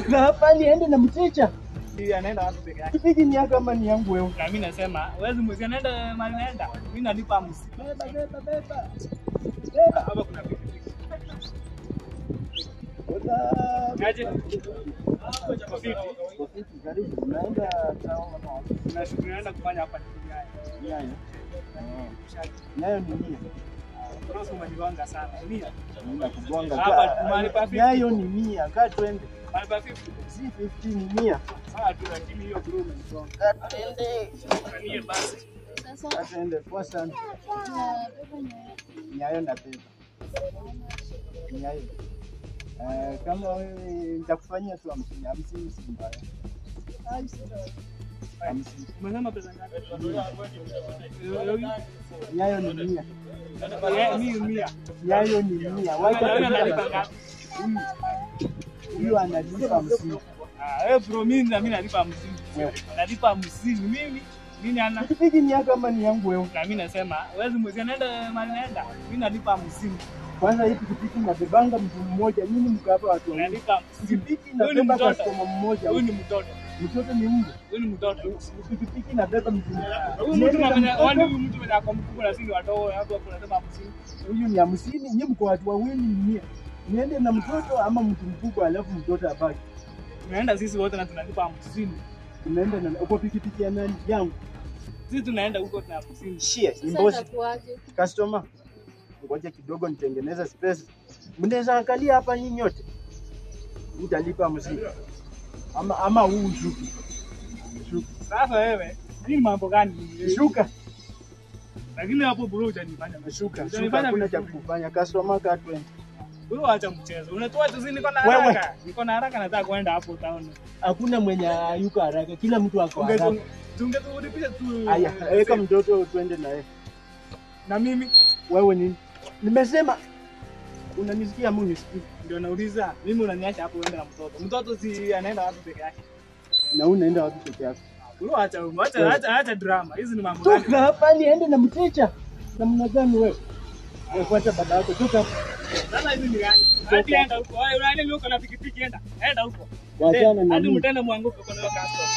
Toka hapa niende na mteja. Ndio anaenda wapi peke yake? Pikipiki ni yako ama ni yangu wewe? Na mimi nasema wewe mzee anaenda mahali naenda. Mimi nalipa 50. Beba. Hapa kuna pikipiki. Aje. Kofiti karibu. Naenda town na Na shughuli naenda kufanya hapa ni Nyayo. Nyayo ni mia. Cross umenigonga sana. Mia. Nina kugonga. Hapa mahali pa 50. Nyayo ni mia. Kaa twende. Mahali pa 50. Si 50 ni mia. Sawa tu lakini hiyo bro umenigonga. Kaa twende. Niye basi. Kaa twende kwa sana. Nyayo na beba. Nyayo. Kama wewe nitakufanyia tu 50 si mbaya. 50. Umesema pesa ngapi? Nyayo ni mia. Mimi 100. Nyayo ni mia. Wewe unalipa ngapi? Huyo analipa 50. Wewe bro mimi nalipa 50. Nalipa 50 mimi ana Pikipiki ni yako ama ni yangu wewe? na mimi nasema wewe mzee anaenda mahali naenda. Mimi nalipa 50. Kwanza hii pikipiki inabebanga mtu mmoja, nyinyi mko hapa watu wawili. Nalipa 50. Pikipiki inabeba customer mmoja. Huyu ni mtoto. Mtoto ni mbwa. Huyu ni mtoto. Pikipiki inabeba mtu mmoja. Huyu mtu mwenye ako mkubwa na sisi wadogo hapo tunasema 50. Huyu ni 50, nyinyi mko watu wawili ni 100. Niende na mtoto ama mtu mkubwa alafu mtoto abaki. Tunaenda sisi wote na tunalipa 50. Tunaenda na uko pikipiki ya nani? Yangu. Sisi tunaenda huko tuna 50. Shie, imbosi. Customer. Ngoja kidogo nitengeneze space. Mnaweza angalia hapa nyinyi nyote. Utalipa mzigo. Ama huu shuka. Sasa wewe, hii mambo gani? Shuka. Lakini hapo bro hujanifanya. Shuka. Kuna cha kufanya. Customer ka 20. Bro acha mchezo. Unatoa tu niko na Wewe. haraka. Niko na haraka nataka kwenda hapo town. Hakuna mwenye yuko haraka. Kila mtu ako haraka. Tungetulipisha tu. Aya, weka mtoto twende naye. Na mimi Wewe nini? Nimesema unanisikia ama unisikii? ndio nauliza. Mimi unaniacha hapo uende na mtoto. Mtoto si anaenda wapi peke yake? Na unaenda wapi peke yako? Bro acha drama. Hizi ni mambo gani? Toka hapa niende na mteja. Namna gani wewe? Wewe fuata baba yako toka. Sasa hizi ni gani? Hadi enda huko. Wewe unani uko na pikipiki enda. Enda huko. Wachana na Hadi mimi. mtenda mwanguke kwa hiyo customer.